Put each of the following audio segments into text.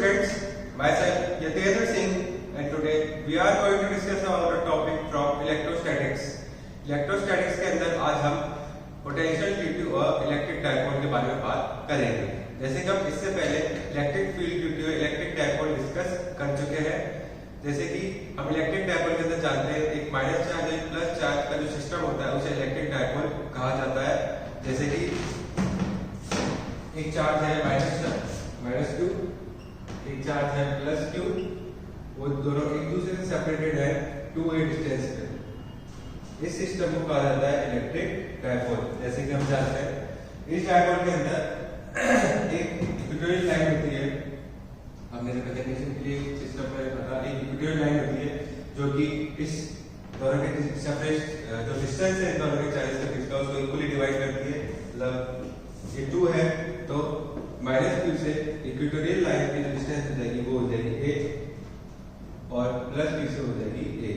students, myself Yatendra Singh, and today we are going to discuss about a topic from electrostatics. Electrostatics के अंदर आज हम potential due to electric dipole के बारे में बात करेंगे। जैसे कि हम इससे पहले electric field due to electric dipole discuss कर चुके हैं। जैसे कि हम इलेक्ट्रिक डायपोल के अंदर जानते हैं एक माइनस चार्ज और प्लस चार्ज का जो सिस्टम होता है उसे इलेक्ट्रिक डायपोल कहा जाता है। जैसे कि एक चार्ज है माइनस q, एक चार्ज है प्लस q, वो दोनों एक दूसरे से सेपरेटेड है 2a डिस्टेंस पे। इस सिस्टम को कहा जाता है इलेक्ट्रिक डायपोल। जैसे कि हम जानते हैं इस डायपोल के अंदर एक इक्वेटोरियल लाइन होती है। हमने रिप्रेजेंटेशन के लिए सिस्टम में पता एक इक्वेटोरियल लाइन होती है जो कि इस दोनों के सेपरेट जो डिस्टेंस है दोनों के चार्जेस का डिस्टेंस उसको इक्वली डिवाइड करती है। मतलब ये 2 है तो -q से इक्वेटोरियल लाइन की जो डिस्टेंस हो जाएगी वो हो जाएगी a और प्लस q से हो जाएगी a।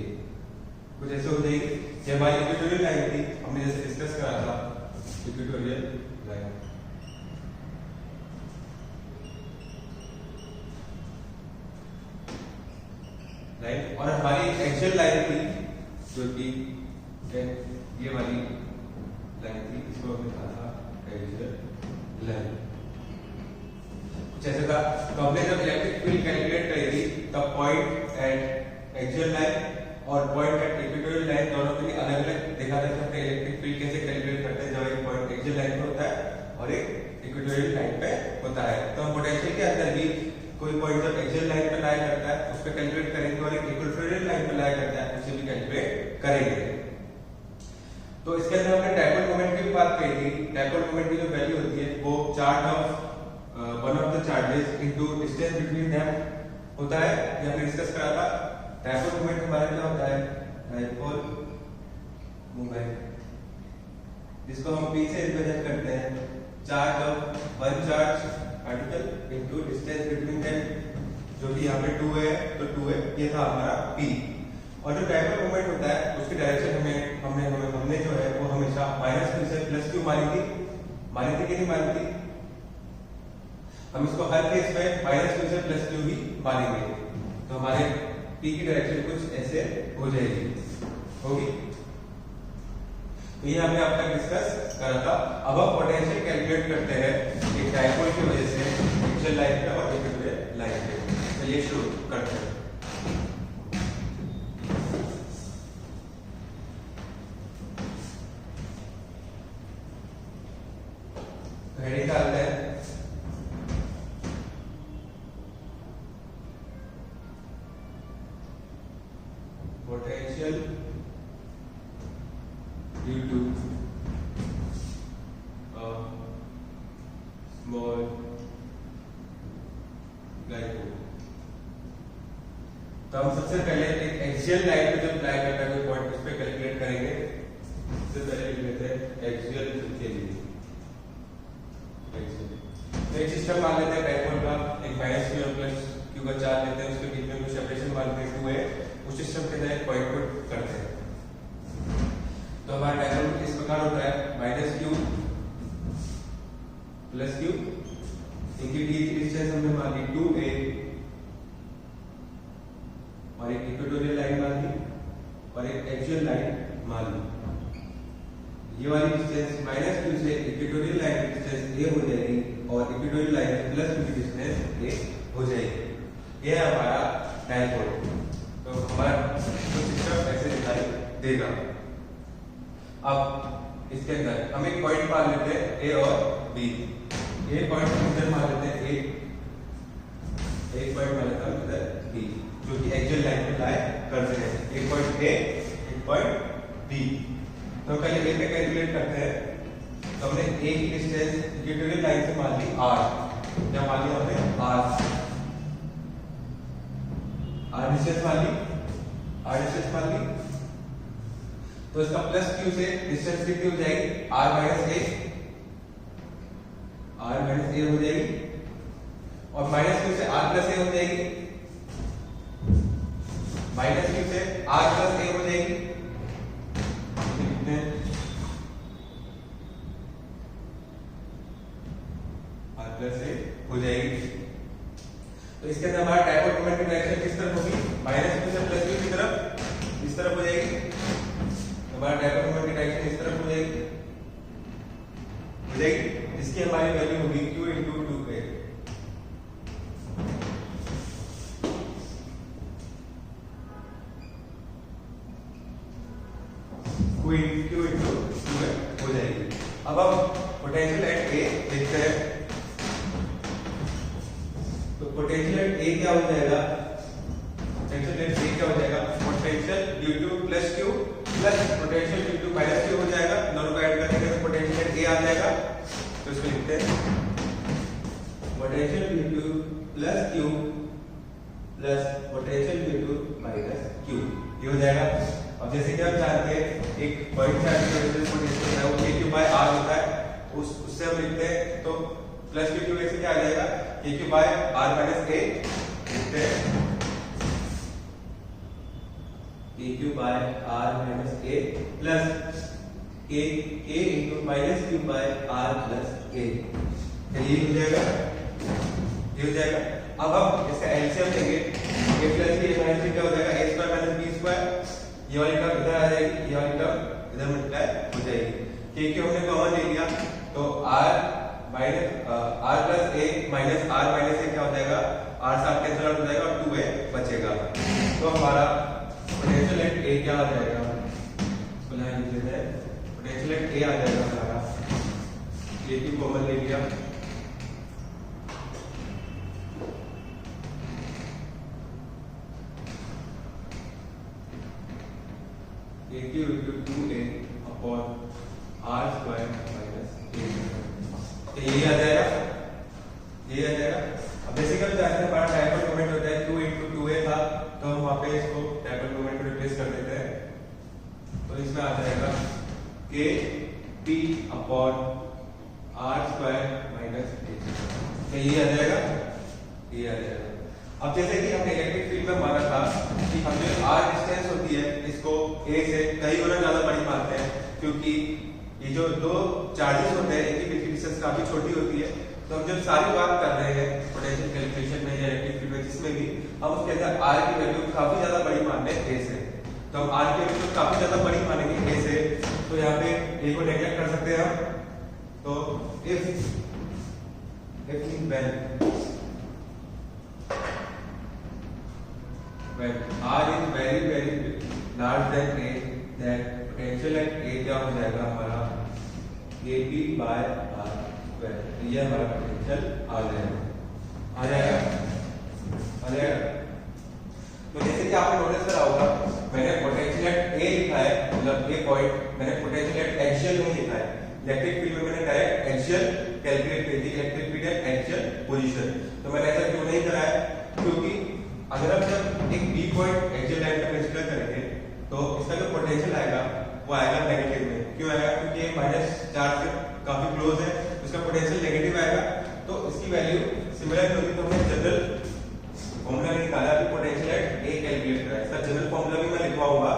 कुछ ऐसे हो जाएगी। ये हमारी इक्वेटोरियल लाइन थी, हमने जैसे डिस्कस करा था इक्वेटोरियल लाइन। और हमारी एक्सियल लाइन थी जो कि ये वाली लाइन थी, इसको हमने कहा था एक्सियल लाइन। कुछ ऐसा था। तो हमने जब इलेक्ट्रिक फील्ड कैलकुलेट करी थी तब पॉइंट एट एक्सियल लाइन और पॉइंट एट इक्वेटोरियल लाइन दोनों के लिए अलग अलग देखा था कि इलेक्ट्रिक फील्ड कैसे कैलकुलेट करते हैं जब एक पॉइंट एक्सियल लाइन पे होता है और एक इक्वेटोरियल लाइन पे होता है। तो हम पोटेंशियल के अंदर भी कोई पॉइंट जब एक्सियल लाइन पे लाई करता है उस पे कैलकुलेट करेंगे और एक इक्वेटोरियल लाइन पे लाई करता है उसे भी कैलकुलेट करेंगे। तो इसके अंदर हमने डायपोल मोमेंट की बात करी थी। डायपोल मोमेंट की जो वैल्यू होती है वो charge of one of the charges into distance between them होता है। ये हमने डिस्कस करा था। डायपोल मोमेंट हमारा क्या होता है? डायपोल मोमेंट जिसको हम p से रिप्रेजेंट करते हैं charge of one charge particle into distance between them, जो कि यहाँ पे 2 है तो 2 है, ये था हमारा p। और जो डायपोल मोमेंट होता है उसकी डायरेक्शन हमने जो है वो हमेशा -q से +q मानी थी कि नहीं मानी थी? हम इसको हर केस में -q से +q ही मानेंगे। तो हमारे p की डायरेक्शन कुछ ऐसे हो जाएगी होगी। तो ये हमने अब तक डिस्कस करा था। अब हम पोटेंशियल कैलकुलेट करते हैं एक डायपोल की वजह से एक्सियल लाइन पे और इक्वेटोरियल लाइन पे। चलिए शुरू करते हैं। हेडिंग डालते हैं potential due to small dipole. तो हम सबसे पहले एक एक्सियल लाइन पे जो अप्लाई करता है कोई पॉइंट उस पे कैलकुलेट करेंगे। सबसे पहले लिख लेते हैं एक्सियल के लिए। तो एक सिस्टम मान लेते हैं डायपोल का, एक -q और +q का चार्ज लेते हैं, उसके बीच में कुछ सेपरेशन मान लेते हैं 2 है। उस सिस्टम के अंदर एक पॉइंट पुट करते हैं। तो हमारा डायपोल इस प्रकार होता है -q +q, इनकी डी की डिस्टेंस हमने मान ली 2a और एक इक्वेटोरियल लाइन मान ली और एक एक्सियल लाइन मान ली। ये वाली डिस्टेंस -q से इक्वेटोरियल लाइन की डिस्टेंस a हो जाएगी और इक्वेटोरियल लाइन से +q की डिस्टेंस a हो जाएगी। ये है हमारा डायपोल। तो हमारा सिस्टम ऐसे दिखाई देगा। अब इसके अंदर हम एक पॉइंट मान लेते हैं a और b। एक पॉइंट हम इधर मान लेते हैं a, एक पॉइंट मान लेते हैं इधर b, जो कि एक्सियल लाइन पे लाई करते हैं। एक पॉइंट a, एक पॉइंट b। तो पहले a पे कैलकुलेट करते हैं। तो हमने a की डिस्टेंस इक्वेटोरियल लाइन से मान ली r। क्या मान लिया हमने? r डिस्टेंस मान ली। तो इसका +q से डिस्टेंस कितनी हो जाएगी? r - a हो जाएगी और -q से r + a हो जाएगी। -q से r + a हो जाएगी। कितने? r + a हो जाएगी। तो इसके अंदर हमारा डायपोल मोमेंट की डायरेक्शन किस तरफ होगी, -q से +q की तरफ, इस तरफ हो जाएगी। हमारा डायपोल मोमेंट की डायरेक्शन इस तरफ हो जाएगी, इसकी हमारी वैल्यू होगी q × 2a। q × 2a हो जाएगी। अब हम पोटेंशियल एट a देखते हैं। तो पोटेंशियल एट a क्या हो जाएगा, पोटेंशियल एट a क्या हो जाएगा, potential due to +q plus potential due to -q हो जाएगा। दोनों को ऐड करेंगे तो पोटेंशियल एट a आ जाएगा। तो इसको लिखते हैं potential due to +q plus potential due to -q, ये हो जाएगा। अब जैसे कि हम जानते हैं एक पॉइंट चार्ज की वजह से पोटेंशियल है वो kq/r होता है, उससे हम लिखते हैं तो +q की वजह से क्या आ जाएगा, kq/r - a लिखते हैं, kq/r - a plus k × -q/r + a, ये हो जाएगा, ये हो जाएगा। अब हम इसका एलसीएम लेंगे, a + b - क्या हो जाएगा, a² - b², ये वाली टर्म इधर आ जाएगी, ये वाली टर्म इधर मल्टीप्लाई हो जाएगी। k हमने कॉमन ले लिया तो r + a क्या हो जाएगा, r साथ कैंसिल आउट हो जाएगा और 2a बचेगा। तो हमारा पोटेंशियल एट a क्या आ जाएगा, इसको यहाँ लिख देते हैं, पोटेंशियल एट a आ जाएगा हमारा, k कॉमन ले लिया, kq × 2a upon r² - a, तो ये आ जाएगा, ये आ जाएगा। अब जैसे कि हम जानते हैं हमारा डायपोल मोमेंट होता है q × 2a था, तो हम वहाँ पे इसको डायपोल मोमेंट में रिप्लेस कर देते हैं। तो इसमें आ जाएगा kp अपॉन r² - a, तो ये आ जाएगा, ये आ जाएगा। अब जैसे कि हमने इलेक्ट्रिक फील्ड में माना था कि हम जो r डिस्टेंस होती है इसको a से कई गुना ज्यादा बड़ी मानते हैं, क्योंकि ये जो दो चार्जेस होते हैं इनकी बीच की डिस्टेंस काफी छोटी होती है। तो हम जब सारी बात कर रहे हैं पोटेंशियल कैलकुलेशन में या इलेक्ट्रिक फील्ड में जिसमें भी, हम उसके अंदर r की वैल्यू काफी ज्यादा बड़ी मान रहे हैं a से। तो हम r की वैल्यू काफी ज्यादा बड़ी मानेंगे a से, तो यहाँ पे a को नेगलेक्ट कर सकते हैं हम। तो if when r is very large than a, then potential at a क्या हो जाएगा हमारा kp/r², ये हमारा पोटेंशियल आ जाएगा, आ जाएगा, आ जाएगा। तो जैसे कि आपने नोटिस करा होगा मैंने पोटेंशियल एट a लिखा है, मतलब a पॉइंट मैंने पोटेंशियल एट एक्सियल नहीं लिखा है। इलेक्ट्रिक फील्ड में मैंने डायरेक्ट एक्सियल कैलकुलेट की थी, electric field at axial position. तो मैंने ऐसा क्यों नहीं करा है, क्योंकि अगर हम जब एक बी पॉइंट एक्सियल लाइन पे कंसीडर करेंगे तो इसका जो पोटेंशियल आएगा वो आएगा नेगेटिव में। क्यों आएगा, क्योंकि ये -4 से काफी क्लोज है, इसका पोटेंशियल नेगेटिव आएगा। तो इसकी वैल्यू सिमिलर होगी। तो हमने जनरल फॉर्मूला निकाला कि पोटेंशियल एट ए कैलकुलेट करा, इसका जनरल फॉर्मूला भी मैं लिखवाऊंगा,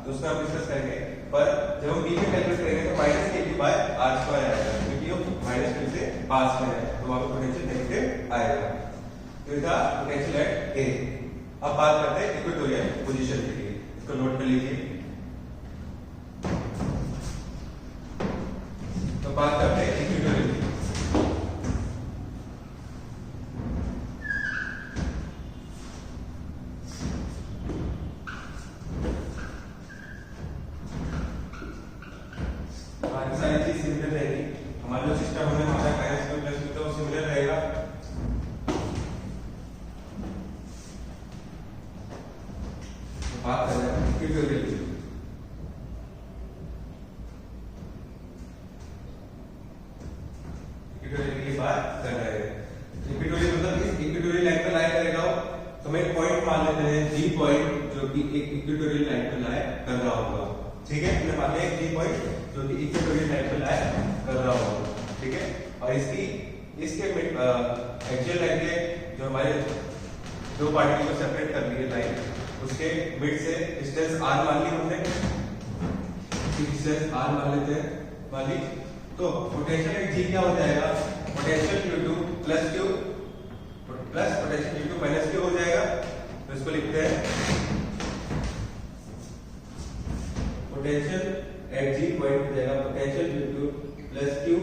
तो उसका हम डिस्कस करेंगे। पर जब हम बी में कैलकुलेट करेंगे तो -kq/r² आएगा, क्योंकि वो -q से पास में है, तो वहां पे पोटेंशियल नेगेटिव आएगा। तो इसका पोटेंशियल एट ए। अब बात करते हैं इक्वेटोरियल पोजीशन के लिए, इसको नोट कर लीजिए। तो बात करते हैं इक्वेटोरियल की। बाकी सारी चीज सिमिलर रहेगी, हमारा जो सिस्टम है हमारा -q + q तो सिमिलर रहेगा। बात कर रहे हैं इक्वेटोरियल की। इक्वेटोरियल की बात कर रहे हैं। इक्वेटोरियल मतलब इस इक्वेटोरियल लाइन पर लाई करेगा, तो मैं एक पॉइंट मान लेते हैं जी पॉइंट, जो कि एक इक्वेटोरियल लाइन पर लाई कर रहा होगा। ठीक है, मैंने मान लिया एक जी पॉइंट जो कि इक्वेटोरियल लाइन पर लाई कर रहा होगा। ठीक है, और इसके एक्सियल लाइन के जो हमारे दो पार्टिकल को सेपरेट कर लिए लाइन, उसके मिड से डिस्टेंस r मान ली हमने, डिस्टेंस r मान लेते हैं वाली। तो पोटेंशियल एट g क्या हो जाएगा, potential q2 + q plus potential q2 - इसको लिखते हैं पोटेंशियल एट जी पॉइंट हो जाएगा potential due to plus q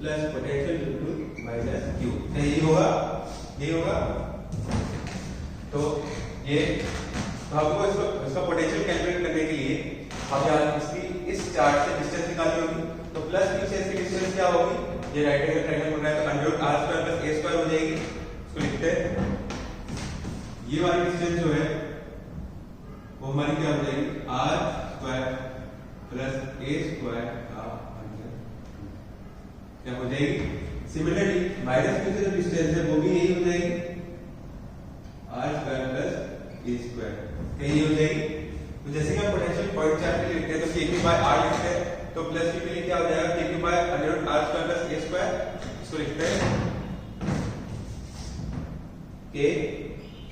plus potential due to minus q. यही होगा, यही होगा। तो ये हमको इसका पोटेंशियल कैलकुलेट करने के लिए हम यहाँ इसकी इस चार्ट से डिस्टेंस निकालनी होगी। तो प्लस क्यू से इसकी डिस्टेंस क्या होगी, ये राइट एंगल ट्रायंगल बन रहा है तो under r square plus a square हो जाएगी। इसको लिखते हैं, ये वाली डिस्टेंस जो है वो हमारी क्या हो जाएगी r square plus a square का अंडर क्या हो जाएगी। सिमिलरली माइनस क्यू से जो डिस्टेंस है वो भी यही हो जाएगी r square plus a square यही हो जाएगी। तो जैसे कि हम पोटेंशियल पॉइंट चार्ट के लिए लिखते हैं तो के क्यू बाय आर लिखते हैं तो प्लस क्यू के लिए क्या हो जाएगा k q by under r square plus a square. इसको लिखते हैं k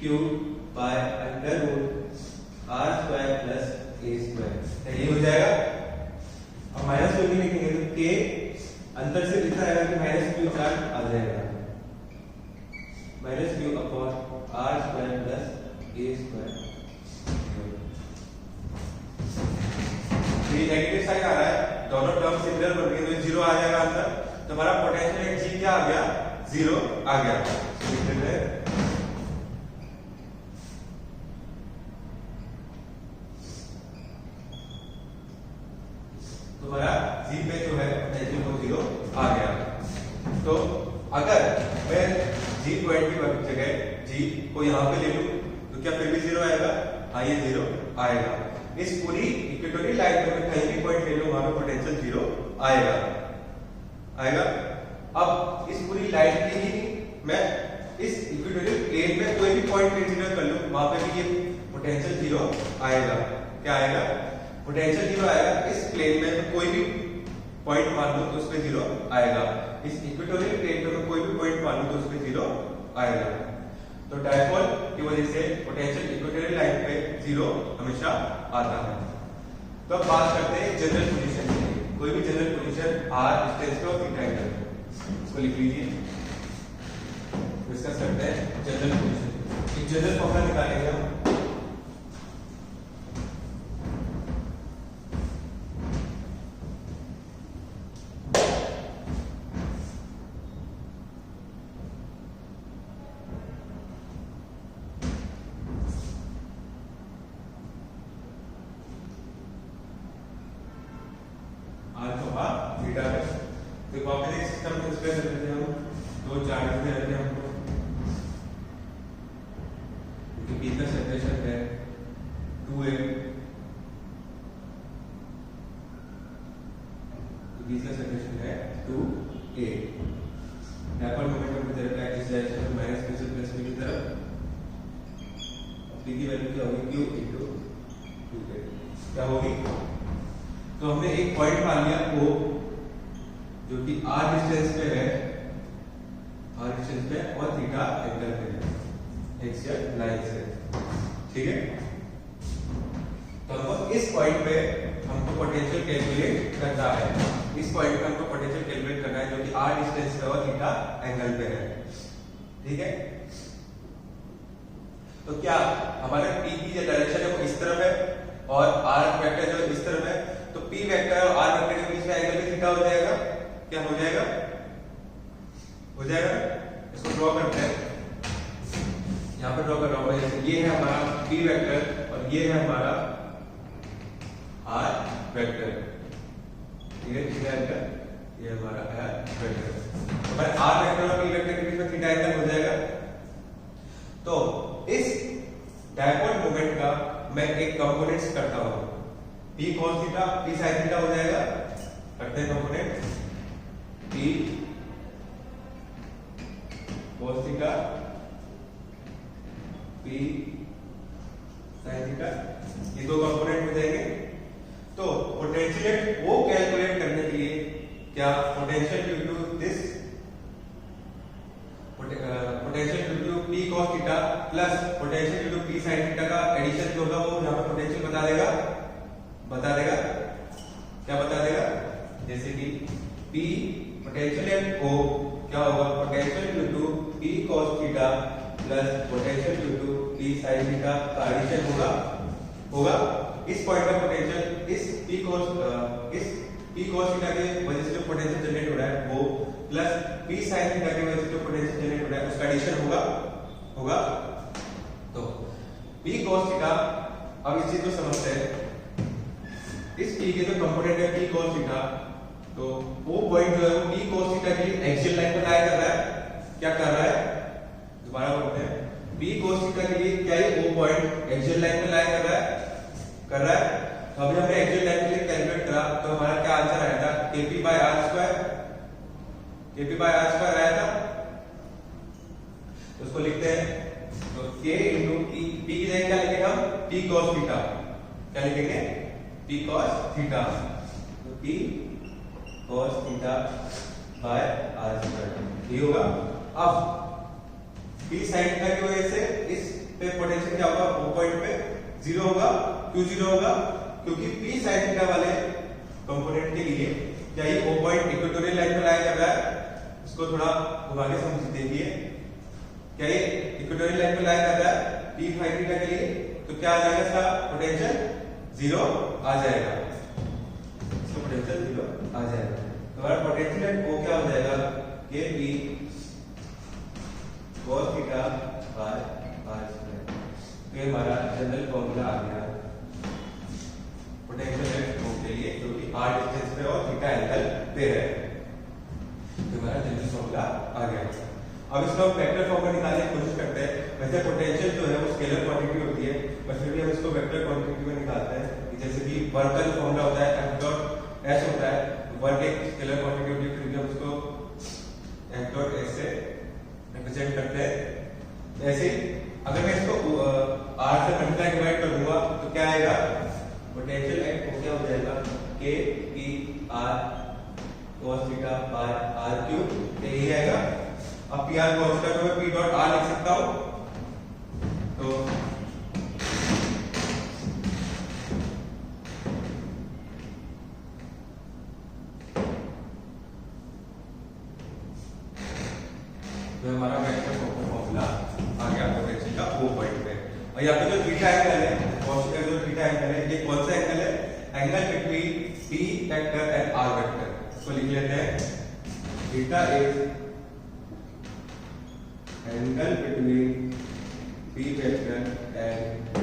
q by under root r square plus a square यही हो जाएगा। अब माइनस क्यू भी लिखेंगे तो के अंतर से लिखा जाएगा कि माइनस क्यू चार्ट आ जाएगा minus q upon r square plus a square. ये नेगेटिव साइन आ रहा है, दोनों टर्म सिमिलर बन गए तो जीरो आ जाएगा आंसर। तो हमारा पोटेंशियल एट जी क्या आ गया, जीरो आ गया। तो हमारा जी पे जो है पोटेंशियल वो जीरो आ गया। तो अगर मैं जी पॉइंट की जगह जी को यहाँ पे ले लूं तो क्या फिर भी जीरो आएगा? हाँ, ये जीरो आएगा। इस पूरी इक्वेटोरियल लाइन पे मैं कहीं भी पॉइंट ले लूं वहां पे पोटेंशियल जीरो आएगा आएगा। अब इस पूरी लाइन की ही मैं इस इक्वेटोरियल प्लेन में कोई भी पॉइंट कंसीडर कर लूं वहां पे भी ये पोटेंशियल जीरो आएगा। क्या आएगा? पोटेंशियल जीरो आएगा। इस प्लेन में कोई भी पॉइंट मान लो तो उसमें जीरो आएगा। इस इक्वेटोरियल प्लेन पे कोई भी पॉइंट मान लो तो उसमें जीरो आएगा। तो डायपोल की वजह से पोटेंशियल इक्वेटोरियल लाइन पे जीरो हमेशा आता है। तो अब बात करते हैं जनरल पोजीशन की। कोई भी जनरल पोजीशन आर डिस्टेंस पे और थीटा एंगल पे, इसको लिख लीजिए। डिस्कस करते हैं जनरल पोजीशन। एक जनरल फॉर्मूला निकालेंगे हम। तो कॉम्प्लेक्स सिस्टम में डिस्कस करते हैं हम दो चार्जेस में रहते हैं हमको, क्योंकि बी का सेपरेशन है 2a, बी का सेपरेशन है 2a। डायपोल मोमेंटम की तरफ इस डायरेक्शन में माइनस q से प्लस b की तरफ b की वैल्यू क्या होगी q इनटू 2a क्या होगी। तो हमने एक पॉइंट मान लिया o जो कि r डिस्टेंस पे है, r डिस्टेंस पे और थीटा एंगल पे है x लाइन से, ठीक है। तो हमको इस पॉइंट पे हमको पोटेंशियल कैलकुलेट करना है। इस पॉइंट पे हमको पोटेंशियल कैलकुलेट करना है जो कि r डिस्टेंस पे और थीटा एंगल पे है, ठीक है। तो क्या हमारे p की जो डायरेक्शन है वो इस तरफ है और r वेक्टर जो इस तरफ है, तो p वेक्टर और r वेक्टर के बीच में एंगल भी थीटा हो जाएगा। क्या हो जाएगा? हो जाएगा। इसको ड्रॉ करते हैं। यहाँ पर ड्रॉ कर रहा हूँ मैं। ये है हमारा p वेक्टर और ये है हमारा r वेक्टर, ठीक है। थीटा एंगल ये हमारा r वेक्टर। तो हमारे r वेक्टर और p वेक्टर के बीच में थीटा एंगल हो जाएगा। तो इस डायपोल मोमेंट का मैं एक कंपोनेंट्स करता हूँ। p cos theta p sin theta हो जाएगा। करते हैं component p cos theta p sin theta, ये दो कंपोनेंट हो जाएंगे। तो पोटेंशियल वो कैलकुलेट करने के लिए क्या potential due to this potential due to p cos theta plus potential due to p sin theta का एडिशन जो होगा वो यहाँ पर पोटेंशियल बता देगा क्या बता देगा। जैसे कि p पोटेंशियल एट o क्या होगा, potential due to p cos theta plus potential due to p p sin theta का एडिशन होगा इस पॉइंट का पोटेंशियल इस p cos थीटा के वजह से जो पोटेंशियल जनरेट हो रहा है वो प्लस p sin थीटा की वजह से जो पोटेंशियल जनरेट हो रहा है उसका एडिशन होगा। तो p cos थीटा, अब इस चीज को समझते हैं। इस p के जो कंपोनेंट है p cos थीटा, तो वो पॉइंट जो है वो p cos थीटा की एक्सियल लाइन पर लाई कर रहा है। क्या कर रहा है, दोबारा बोलते हैं, p cos थीटा के लिए क्या ये वो पॉइंट एक्सियल लाइन पर लाई कर रहा है। तो अभी हमने एक्सियल लाइन के लिए कैलकुलेट करा तो हमारा क्या आंसर आया था, kp by r स्क्वायर आया था। तो उसको लिखते हैं, तो k into p की जगह क्या लिखेंगे हम, p cos थीटा। क्या लिखेंगे, p cos थीटा। तो p cos theta by r square ये होगा। अब p sin थीटा की वजह से इस पे पोटेंशियल क्या होगा, वो पॉइंट पे जीरो होगा। क्यों जीरो होगा, क्योंकि p sin थीटा वाले कंपोनेंट के लिए क्या ये वो पॉइंट इक्वेटोरियल लाइन पर लाया कर रहा है। इसको थोड़ा घुमा के समझ देखिए, क्या ये इक्वेटोरियल लाइन पर लाया कर रहा है p sin थीटा के लिए, तो क्या आ जाएगा, इसका पोटेंशियल जीरो आ जाएगा। इसका पोटेंशियल जीरो आ जाएगा। तो हमारा पोटेंशियल वो क्या हो जाएगा, kp cos theta by r square. तो ये हमारा जनरल फॉर्मूला आ गया पोटेंशियल वेक्टर के लिए, जो कि r डिस्टेंस पे और थीटा एंगल पे है। तो हमारा जनरल फॉर्मूला आ गया। अब इसका हम वेक्टर फॉर्म में निकालने की कोशिश करते हैं। वैसे पोटेंशियल जो है वो स्केलर क्वांटिटी होती है, पर फिर भी हम इसको वेक्टर क्वांटिटी में निकालते हैं। जैसे कि वर्क का जो फॉर्मूला होता है f डॉट s होता है, वर्क एक स्केलर क्वांटिटी होती है, फिर भी हम उसको f डॉट s से रिप्रेजेंट करते हैं। ऐसे अगर मैं इसको r से मल्टीप्लाई डिवाइड कर दूंगा तो क्या आएगा, पोटेंशियल एक्ट को क्या हो जाएगा, k p r cos theta by r cube, यही आएगा। अब p r cos थीटा को मैं p डॉट r लिख सकता हूं। तो हमारा वेक्टर फॉर्मूला आ गया पोटेंशियल का वो पॉइंट पे। और यहाँ पे जो थीटा एंगल है, cos का जो थीटा एंगल है, ये कौन सा एंगल है, angle between p vector and r vector. इसको लिख लेते हैं, theta is angle between p vector and r।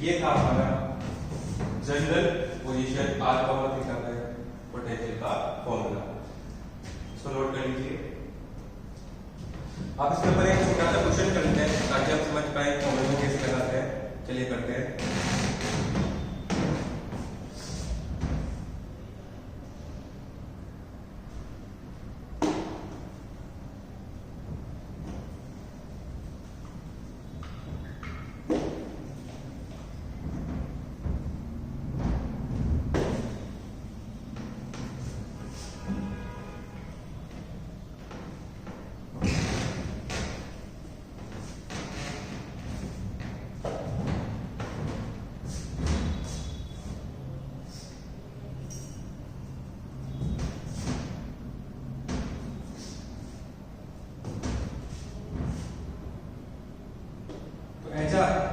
ये था हमारा general position r power theta का पोटेंशियल का फॉर्मूला। इसको नोट कर लीजिए। आप इसके ऊपर एक छोटा सा क्वेश्चन कर लेते हैं ताकि आप समझ पाए फॉर्मूला कैसे लगाते हैं। चलिए करते हैं।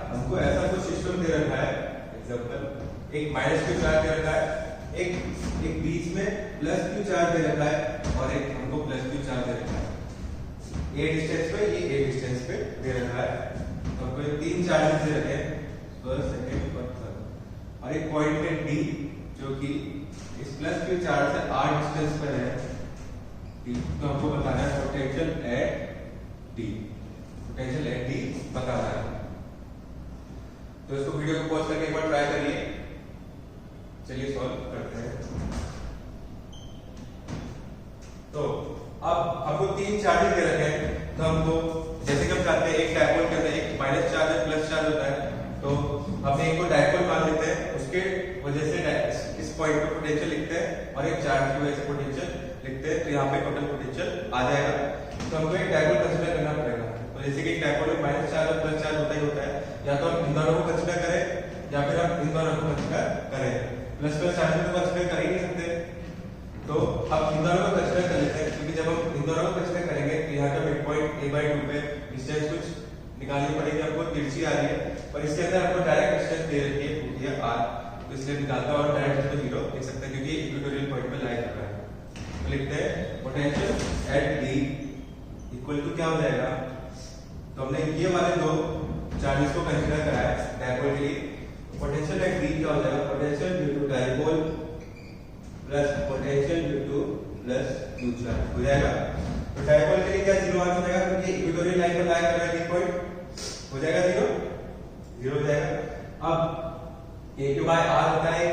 हमको ऐसा कुछ सिस्टम दे रखा है, एग्जांपल एक माइनस क्यू चार्ज दे रखा है, एक बीच में प्लस क्यू चार्ज दे रखा है और एक हमको प्लस क्यू चार्ज दे रखा है। ए डिस्टेंस पे, ये ए डिस्टेंस पे दे रखा है। तो हमको ये तीन चार्जेस दे रखे हैं, फर्स्ट सेकंड और थर्ड। और एक पॉइंट है डी जो कि इस प्लस क्यू चार्ज से आर डिस्टेंस पर है। तो हमको बताना है potential at D, potential at D बताना है। तो इसको वीडियो को पॉज करके एक बार ट्राई करिए। चलिए सॉल्व करते हैं। तो अब हमको तीन चार्जेस दे रखे हैं, तो हमको जैसे कि हम चाहते हैं एक डायपोल के अंदर एक माइनस चार्ज और प्लस चार्ज होता है, तो हमने एक को डायपोल मान लेते हैं, उसके वजह से इस पॉइंट पर पोटेंशियल लिखते हैं और एक चार्ज की वजह से पोटेंशियल लिखते हैं। तो यहाँ पे टोटल पोटेंशियल आ जाएगा। तो हमको एक डायपोल कंसीडर करना पड़ेगा। तो जैसे कि एक डायपोल में माइनस चार्ज और प्लस चार्ज होता ही होता है, या तो हम इन दोनों को कंसीडर करें या फिर हम इन दोनों को कंसीडर करें। प्लस प्लस चार्ज को कंसीडर कर ही नहीं सकते, तो अब इन दोनों को कंसीडर कर लेते हैं, क्योंकि जब हम इन दोनों को कंसीडर करेंगे तो यहाँ का मिड पॉइंट a by 2 पे डिस्टेंस कुछ निकालनी पड़ेगी आपको, तिरछी आ रही है, पर इसके अंदर आपको डायरेक्ट डिस्टेंस दे रखी है वो है r, तो इसलिए निकालता हूं और डायरेक्ट इसको 0 लिख सकते हैं क्योंकि इक्वेटोरियल पॉइंट पे लाई कर रहा है। तो लिखते हैं potential at d equal to क्या हो जाएगा, तो हमने ये वाले दो चार्जेस को कंसीडर करा है डायपोल के लिए। पोटेंशियल एट d क्या हो जाएगा, potential due to dipole plus potential due to plus q charge हो जाएगा। तो डायपोल के लिए क्या 0 आंसर हो जाएगा क्योंकि इक्वेटोरियल लाइन पर लाई कर रहा है, d पॉइंट हो जाएगा 0 हो जाएगा। अब kq बाय r होता है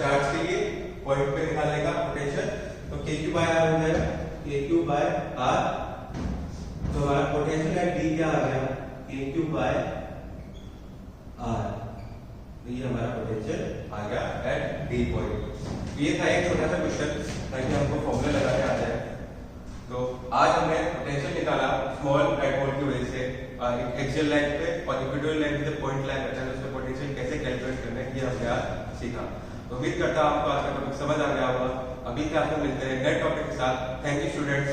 चार्ज के लिए पॉइंट पे निकालने का पोटेंशियल, तो kq बाय r हो जाएगा kq बाय r, तो हमारा पोटेंशियल एट d क्या आ गया, kq बाय r, तो ये हमारा पोटेंशियल आ गया एट d पॉइंट। ये था एक छोटा सा क्वेश्चन ताकि हमको फॉर्मूला लगाने आ जाए। तो आज हमने पोटेंशियल निकाला स्मॉल डायपोल की वजह से एक्सियल लाइन पे और इक्वेटोरियल लाइन पे पॉइंट लाइन रहता है, उसमें पोटेंशियल कैसे कैलकुलेट करना है ये हमने आज सीखा। तो उम्मीद करता हूं आपको आज का टॉपिक समझ आ गया होगा। अभी क्लास में मिलते हैं नए टॉपिक के साथ। Thank you students.